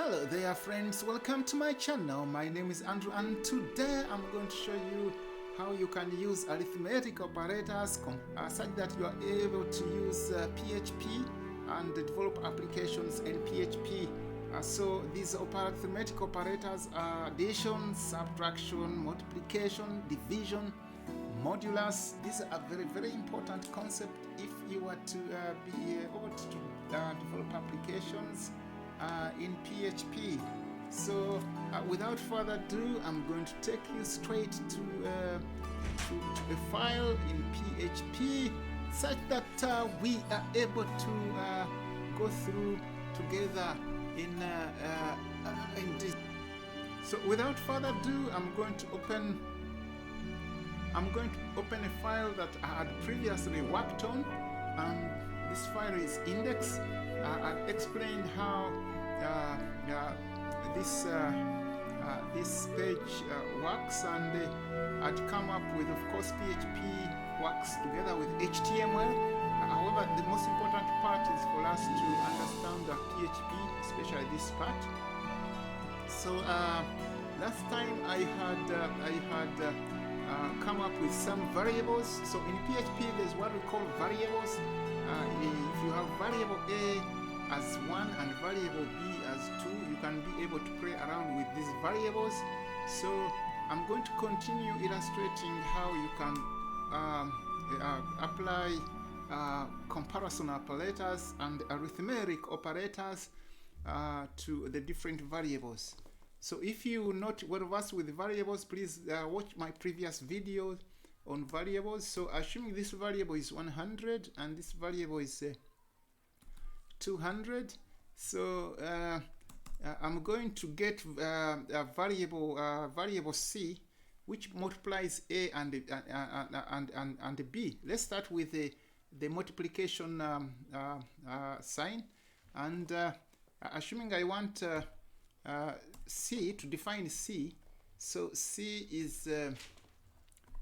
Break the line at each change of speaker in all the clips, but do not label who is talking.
Hello there friends, welcome to my channel. My name is Andrew and today I'm going to show you how you can use arithmetic operators such that you are able to use PHP and develop applications in PHP. So these arithmetic operators are addition, subtraction, multiplication, division, modulus. These are a very important concept if you were to be able to develop applications in PHP. So without further ado, I'm going to take you straight to a file in PHP such that we are able to go through together in this. So without further ado, I'm going to open a file that I had previously worked on, and this file is index. I'll explain how this page works, and I'd come up with, of course, PHP works together with HTML. However, the most important part is for us to understand the PHP, especially this part. So last time I had come up with some variables. So in PHP there's what we call variables. If you have variable A as 1 and variable B as 2, you can be able to play around with these variables. So I'm going to continue illustrating how you can apply comparison operators and arithmetic operators to the different variables. So if you're not well versed with variables, please watch my previous videos on variables. So assuming this variable is 100 and this variable is 200, so I'm going to get a variable C which multiplies A and B. Let's start with the multiplication sign, and assuming I want C, to define C, so C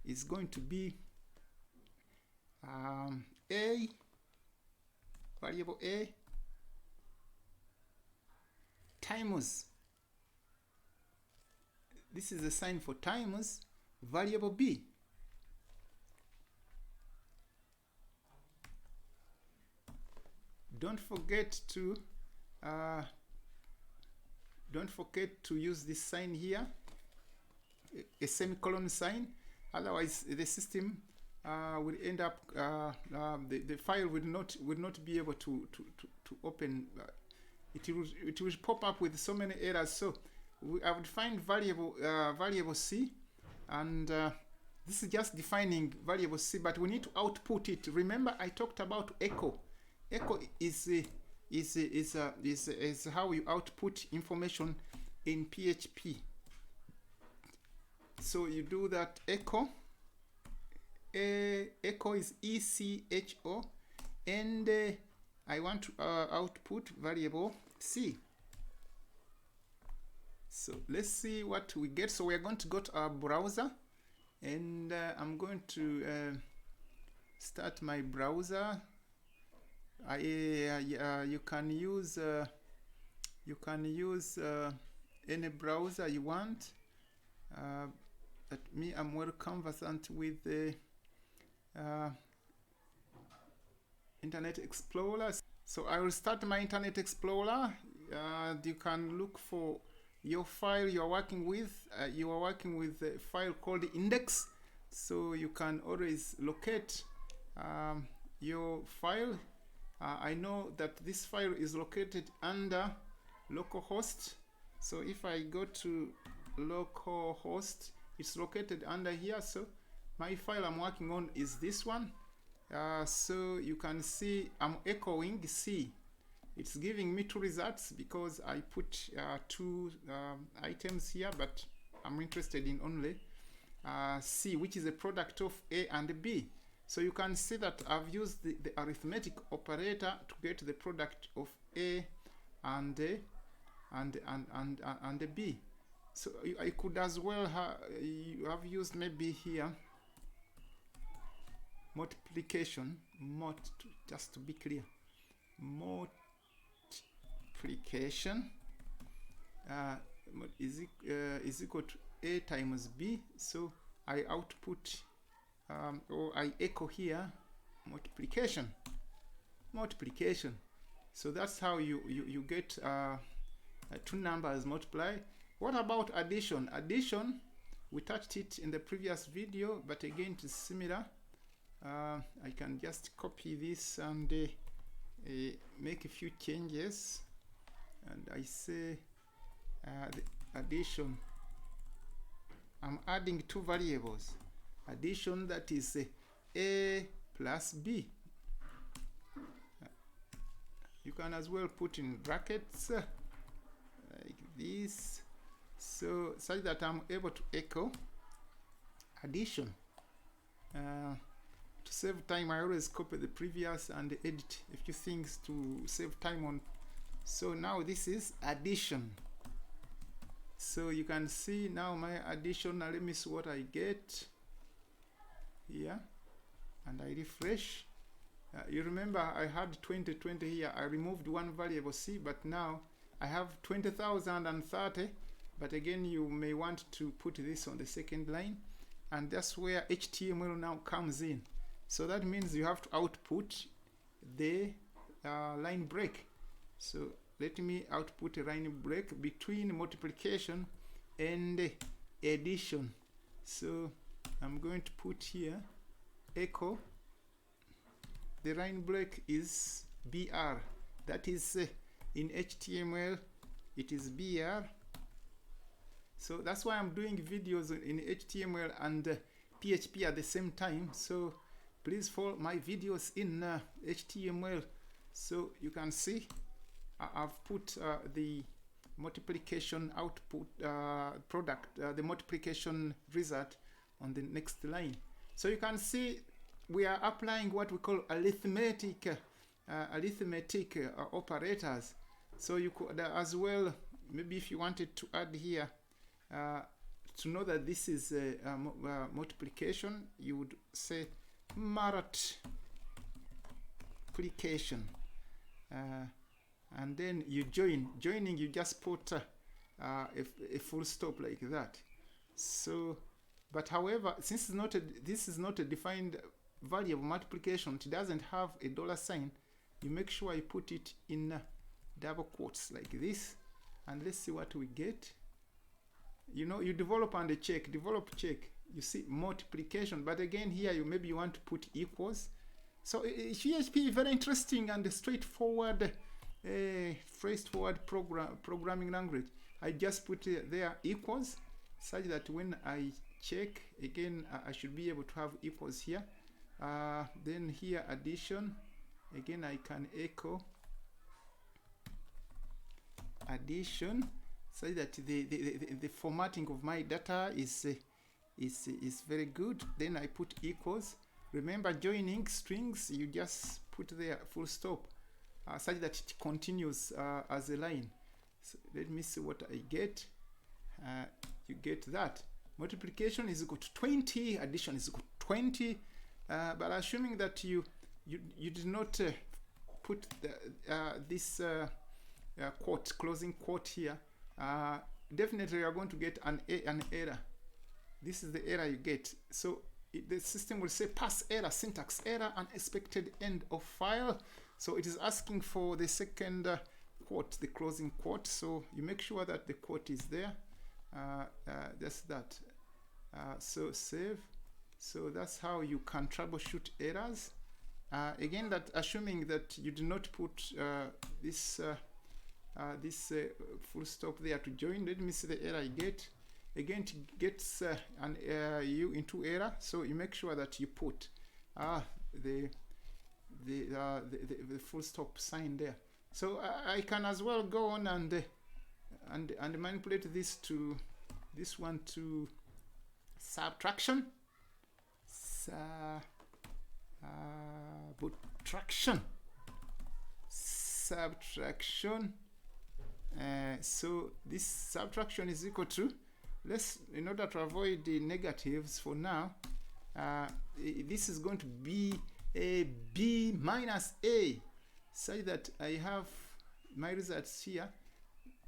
is going to be A, variable A, times, this is the sign for times, variable B. Don't forget to use this sign here, a semicolon sign, otherwise the system will end up the file will not be able to open. It will pop up with so many errors. So I would find variable C, and this is just defining variable C, but we need to output it. Remember I talked about echo. Echo is how you output information in PHP. So you do that echo. Echo is ECHO, and I want to output variable C. So let's see what we get. So we are going to go to our browser, and I'm going to start my browser. You can use any browser you want, but me, I'm well conversant with the Internet Explorer. So I will start my Internet Explorer. You can look for your file you are working with. You are working with a file called index, so you can always locate your file. I know that this file is located under localhost. So if I go to localhost, it's located under here. So my file I'm working on is this one. So you can see I'm echoing C. It's giving me two results because I put two items here, but I'm interested in only C, which is a product of A and B. So you can see that I've used the arithmetic operator to get the product of A and B. So I could as well have used maybe here multiplication, just to be clear, multiplication, is equal to a times b. So I output or I echo here multiplication. So that's how you get two numbers multiply. What about addition? Addition, we touched it in the previous video, but again it is similar. I can just copy this and make a few changes, and I say the addition. I'm adding two variables. Addition, that is a plus b. You can as well put in brackets like this, so such that I'm able to echo addition. To save time, I always copy the previous and edit a few things to save time on. So now this is addition. So you can see now my addition. Now let me see what I get here, and I refresh. You remember I had 2020 here. I removed one variable c, but now I have 20,030. But again, you may want to put this on the second line, and that's where HTML now comes in. So that means you have to output the line break. So let me output a line break between multiplication and addition. So I'm going to put here echo. The line break is BR. That is in HTML it is BR. So that's why I'm doing videos in HTML and PHP at the same time. So please follow my videos in HTML. So you can see I've put the multiplication output product, the multiplication result on the next line. So you can see we are applying what we call arithmetic operators. So you could as well, maybe if you wanted to add here to know that this is multiplication, you would say multiplication, and then you joining you just put a full stop like that. So but however, since this is not a defined variable multiplication, it doesn't have a $sign, you make sure you put it in double quotes like this, and let's see what we get. You know, you develop and check, you see multiplication, but again here you maybe you want to put equals. So PHP is very interesting and straightforward programming language. I just put there equals, such that when I check again I should be able to have equals here. Then here addition, again I can echo addition, so that the formatting of my data is very good. Then I put equals. Remember, joining strings, you just put there full stop, such that it continues as a line. So let me see what I get. You get that multiplication is equal to 20, addition is equal to 20. But assuming that you did not put this quote, closing quote here, definitely you are going to get an error. This is the error you get. So the system will say pass error, syntax error, unexpected end of file. So it is asking for the second quote, the closing quote. So you make sure that the quote is there. That's that. So save. So that's how you can troubleshoot errors. Again, that assuming that you do not put this full stop there to join. Let me see the error I get. Again, it gets an you into error. So you make sure that you put the full stop sign there. So I can as well go on and manipulate this to this one to subtraction. Subtraction. So this subtraction is equal to, in order to avoid the negatives for now, this is going to be a b minus a, such that I have my results here.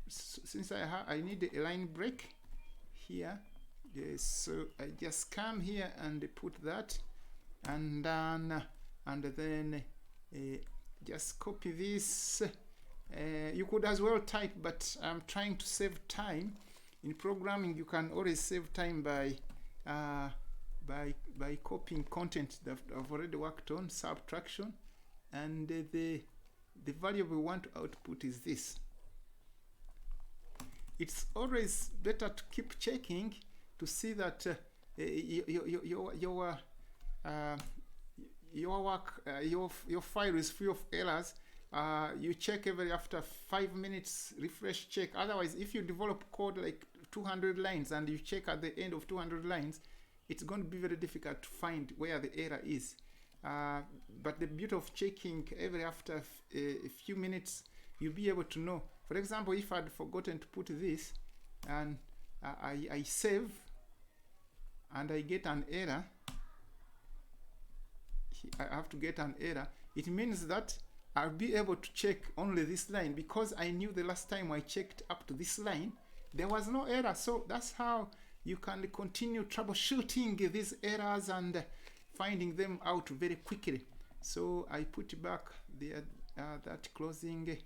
since I need a line break here, yes, so I just come here and put that, and then just copy this. You could as well type, but I'm trying to save time. In programming, you can always save time by copying content that I've already worked on, subtraction, and the variable we want to output is this. It's always better to keep checking to see that your file is free of errors. You check every after 5 minutes, refresh, check. Otherwise, if you develop code like 200 lines and you check at the end of 200 lines, it's going to be very difficult to find where the error is. But the beauty of checking every after a few minutes, you'll be able to know. For example, if I'd forgotten to put this, and I save, and I get an error, I have to get an error, it means that I'll be able to check only this line, because I knew the last time I checked up to this line, there was no error. So that's how you can continue troubleshooting these errors and finding them out very quickly. So I put back the that closing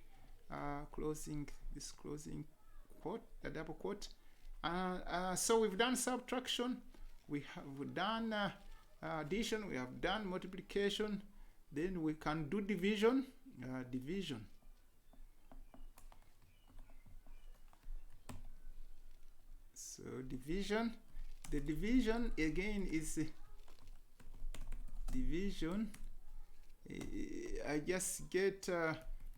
quote, a double quote. So we've done subtraction, we have done addition, we have done multiplication, then we can do division. So division, the division again is division. I just get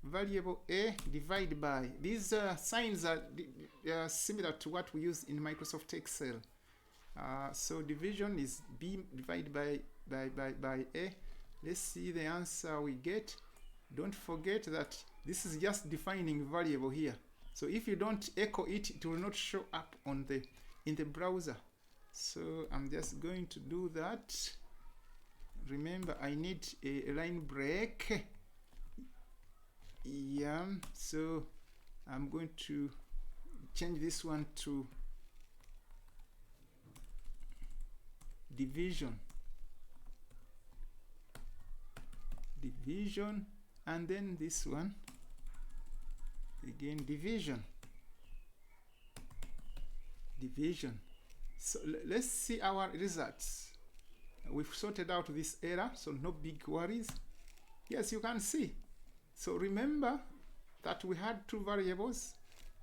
variable a divided by, these signs are similar to what we use in Microsoft Excel. So division is b divided by a. Let's see the answer we get. Don't forget that this is just defining variable here. So if you don't echo it, it will not show up on in the browser. So I'm just going to do that. Remember, I need a line break. Yeah, so I'm going to change this one to division, and then this one again, division. So let's see our results. We've sorted out this error, so no big worries. Yes, you can see. So remember that we had two variables,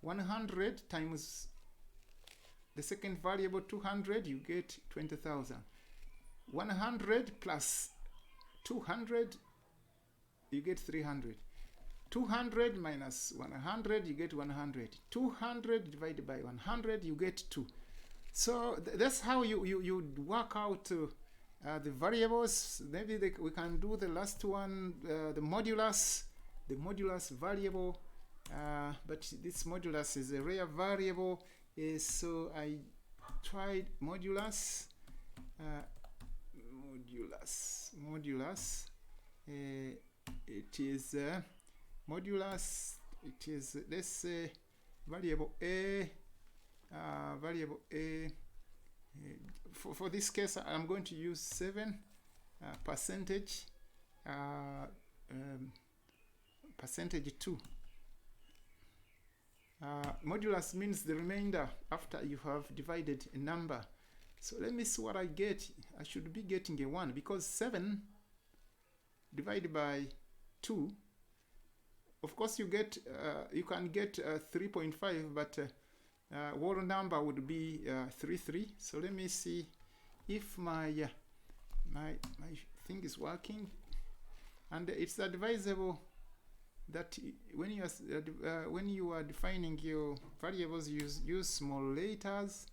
100 times the second variable 200, you get 20,000. 100 plus 200, you get 300. 200 minus 100, you get 100. 200 divided by 100, you get 2. So that's how you work out the variables. Maybe we can do the last one, the modulus variable. But this modulus is a rare variable. So I tried modulus. It is modulus. It is, let's say, variable a. For this case, I'm going to use 7 percentage 2. Modulus means the remainder after you have divided a number. So let me see what I get. I should be getting a 1, because 7 divided by 2, of course you get you can get 3.5, but whole number would be 33. So let me see if my thing is working. And it's advisable that when you are defining your variables, use small letters.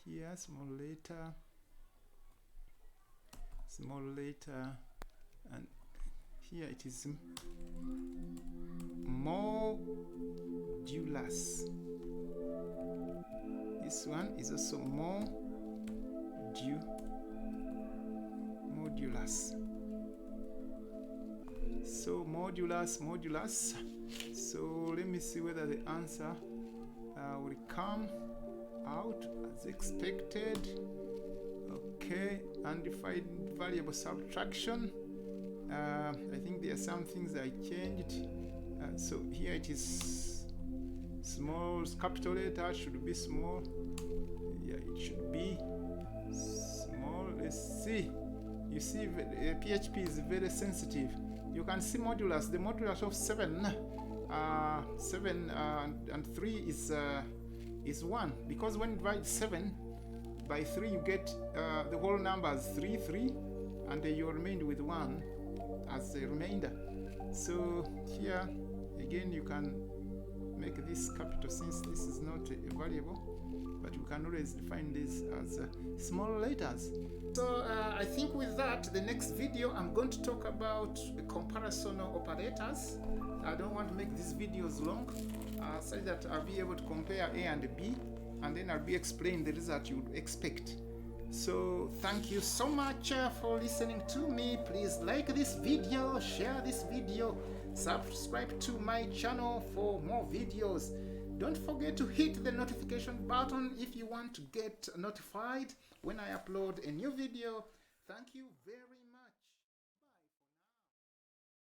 Here, small letter, and here it is modulus. This one is also modulus. So modulus. So let me see whether the answer will come out as expected. Okay, undefined variable subtraction. I think there are some things I changed. So here it is small, capital letter should be small. Yeah, it should be small. Let's see. You see, PHP is very sensitive. You can see modulus. The modulus of 7 and 3 is 1, because when you divide 7 by 3, you get the whole number as 3, and you remain with 1 as the remainder. So here again you can make this capital, since this is not a variable, but you can always define this as small letters. So I think with that, the next video I'm going to talk about comparison operators. I don't want to make these videos long, so that I'll be able to compare A and B, and then I'll be explaining the result you would expect. So thank you so much for listening to me. Please like this video, share this video, subscribe to my channel for more videos. Don't forget to hit the notification button if you want to get notified when I upload a new video. Thank you very much.